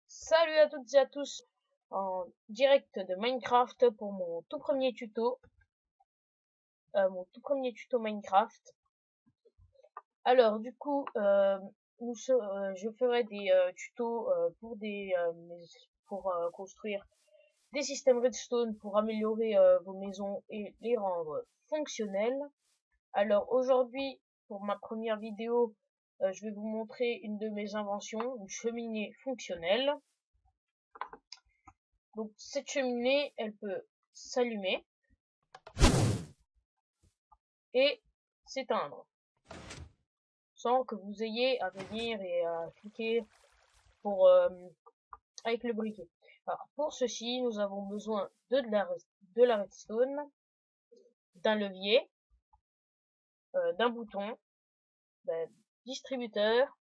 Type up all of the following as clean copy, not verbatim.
Salut à toutes et à tous en direct de Minecraft pour mon tout premier tuto. Minecraft. Alors du coup, je ferai des tutos pour construire des systèmes redstone pour améliorer vos maisons et les rendre fonctionnelles. Alors aujourd'hui, pour ma première vidéo, je vais vous montrer une de mes inventions, une cheminée fonctionnelle. Donc cette cheminée, elle peut s'allumer et s'éteindre sans que vous ayez à venir et à cliquer pour avec le briquet. Alors pour ceci, nous avons besoin de la redstone, d'un levier, d'un bouton, d'un distributeur,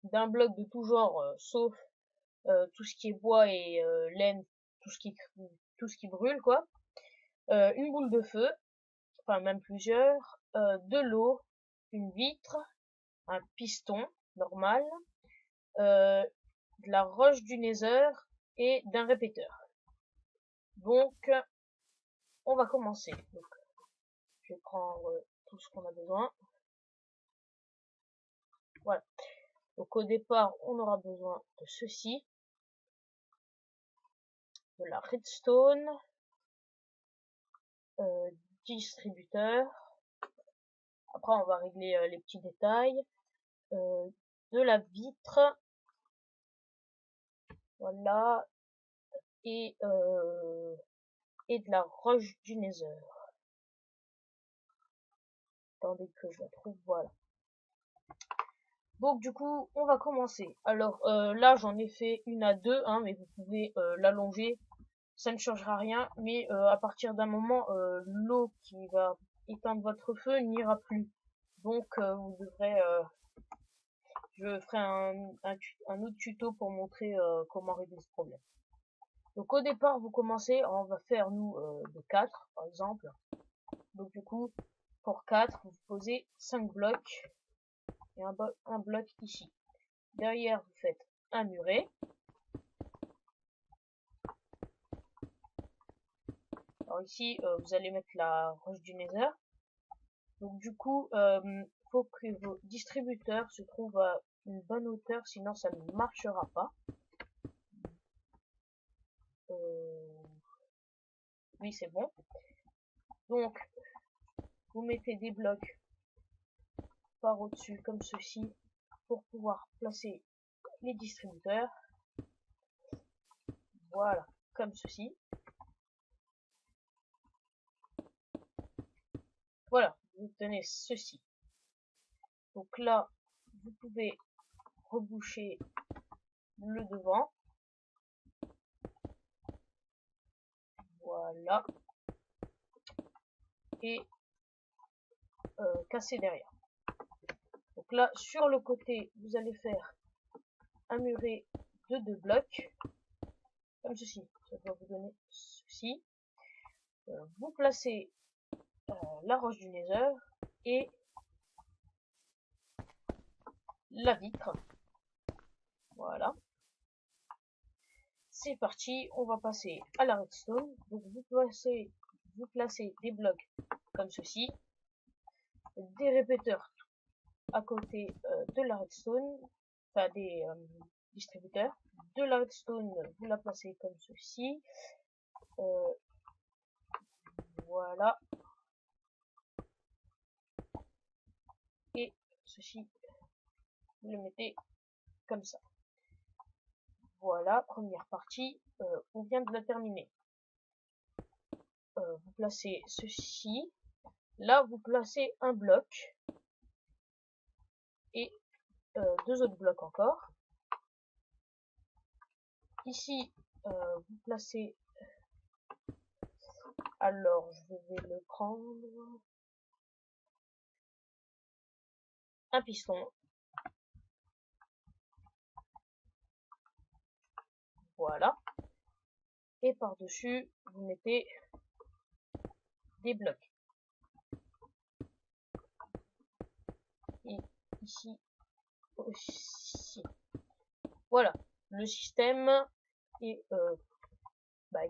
d'un bloc de tout genre sauf tout ce qui est bois et laine, tout ce qui brûle quoi, une boule de feu, enfin même plusieurs, de l'eau, une vitre, un piston normal, de la roche du Nether et d'un répéteur. Donc on va commencer. Donc, je vais prendre tout ce qu'on a besoin. Voilà. Donc au départ, on aura besoin de ceci, de la redstone, distributeur. Après, on va régler les petits détails. De la vitre, voilà, et de la roche du Nether. Attendez que je la trouve, voilà. Donc du coup, on va commencer. Alors là, j'en ai fait une à deux, hein, mais vous pouvez l'allonger. Ça ne changera rien, mais à partir d'un moment, l'eau qui va éteindre votre feu n'ira plus. Donc vous devrez, je ferai un autre tuto pour montrer comment régler ce problème. Donc au départ, vous commencez, on va faire nous de 4 par exemple. Donc du coup, pour 4, vous posez 5 blocs et un bloc ici. Derrière, vous faites un muret. Alors ici, vous allez mettre la roche du Nether. Donc du coup, faut que vos distributeurs se trouvent à une bonne hauteur, sinon ça ne marchera pas. Oui, c'est bon. Donc, vous mettez des blocs par au-dessus, comme ceci, pour pouvoir placer les distributeurs. Voilà, comme ceci. Voilà, vous tenez ceci. Donc là, vous pouvez reboucher le devant. Voilà. Et casser derrière. Donc là, sur le côté, vous allez faire un muret de 2 blocs. Comme ceci. Ça doit vous donner ceci. Vous placez la roche du Nether et la vitre. Voilà. C'est parti, on va passer à la redstone. Donc vous placez des blocs comme ceci, des répéteurs à côté de la redstone, enfin des distributeurs. De la redstone, vous la placez comme ceci. Voilà. Et ceci, vous le mettez comme ça. Voilà, première partie, on vient de la terminer. Vous placez ceci. Là, vous placez un bloc et 2 autres blocs encore. Ici, vous placez, alors je vais le prendre, un piston. Voilà. Et par-dessus, vous mettez des blocs. Et ici aussi. Voilà, le système est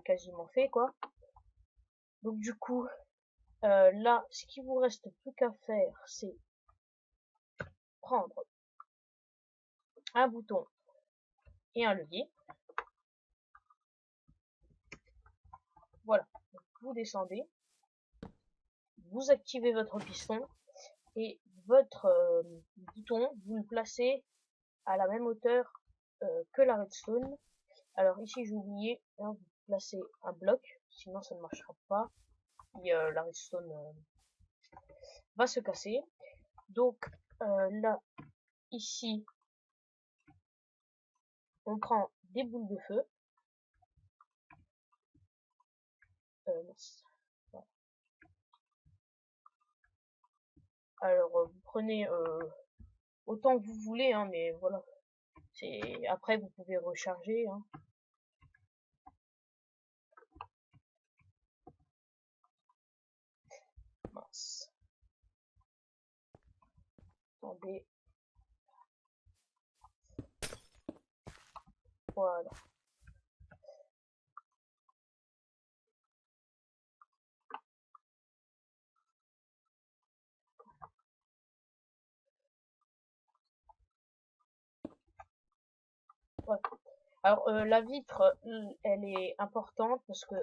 quasiment fait, quoi. Donc du coup, là, ce qui vous reste plus qu'à faire, c'est prendre un bouton et un levier. Voilà, donc, vous descendez, vous activez votre piston et votre bouton, vous le placez à la même hauteur que la redstone. Alors ici j'ai oublié, hein, vous placez un bloc, sinon ça ne marchera pas et la redstone va se casser. Donc là, ici, on prend des boules de feu. Voilà. Alors vous prenez autant que vous voulez, hein, mais voilà. Après vous pouvez recharger. Hein. Mince. Attendez. Voilà. Voilà. Alors la vitre, elle est importante parce que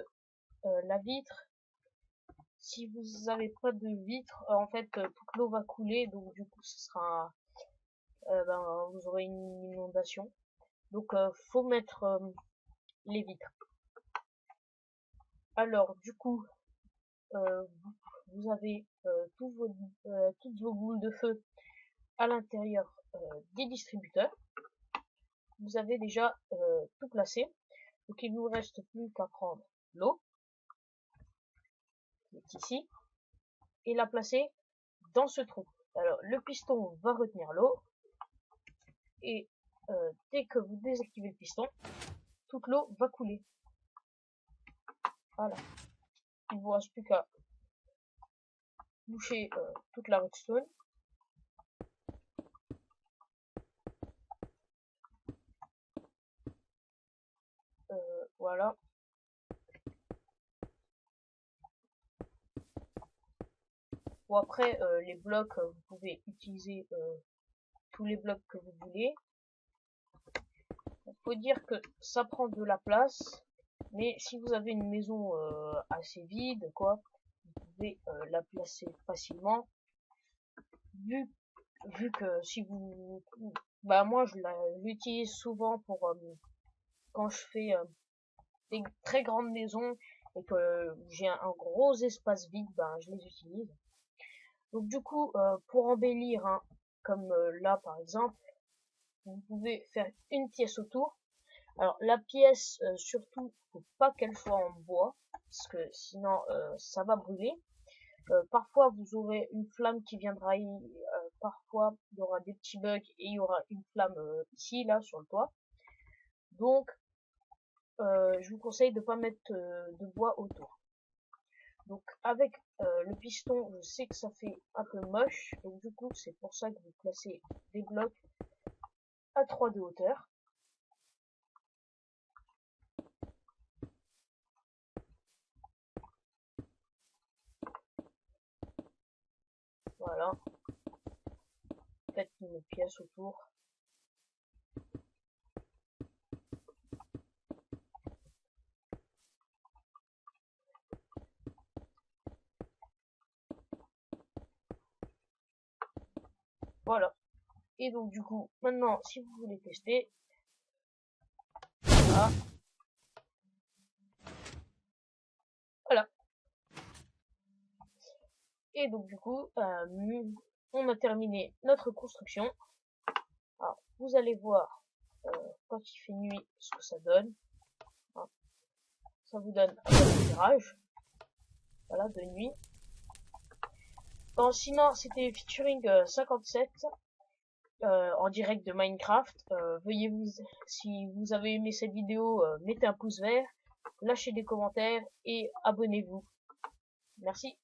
la vitre, si vous n'avez pas de vitre, en fait toute l'eau va couler, donc du coup ce sera vous aurez une inondation. Donc faut mettre les vitres. Alors du coup vous avez toutes vos boules de feu à l'intérieur des distributeurs. Vous avez déjà tout placé, donc il ne vous reste plus qu'à prendre l'eau qui est ici et la placer dans ce trou. Alors le piston va retenir l'eau et dès que vous désactivez le piston, toute l'eau va couler. Voilà. Il ne vous reste plus qu'à boucher toute la redstone. Voilà. Bon après les blocs, vous pouvez utiliser tous les blocs que vous voulez. Il faut dire que ça prend de la place, mais si vous avez une maison assez vide, quoi, vous pouvez la placer facilement. Vu que si vous, moi je l'utilise souvent pour quand je fais des très grandes maisons et que j'ai un gros espace vide, je les utilise. Donc du coup, pour embellir, hein, comme là par exemple, vous pouvez faire une pièce autour. Alors la pièce, surtout, faut pas qu'elle soit en bois, parce que sinon ça va brûler. Parfois vous aurez une flamme qui viendra, parfois il y aura des petits bugs et il y aura une flamme ici, là, sur le toit. Donc je vous conseille de pas mettre de bois autour. Donc avec le piston, je sais que ça fait un peu moche, donc du coup c'est pour ça que vous placez des blocs à 3 de hauteur. Voilà. Faites une pièce autour. Voilà. Et donc du coup, maintenant, si vous voulez tester, voilà. Voilà. Et donc du coup, on a terminé notre construction. Alors, vous allez voir quand il fait nuit ce que ça donne. Hein. Ça vous donne un éclairage. Voilà, de nuit. Bon, sinon, c'était featuring 57 en direct de Minecraft. Veuillez si vous avez aimé cette vidéo, mettez un pouce vert, lâchez des commentaires et abonnez-vous. Merci.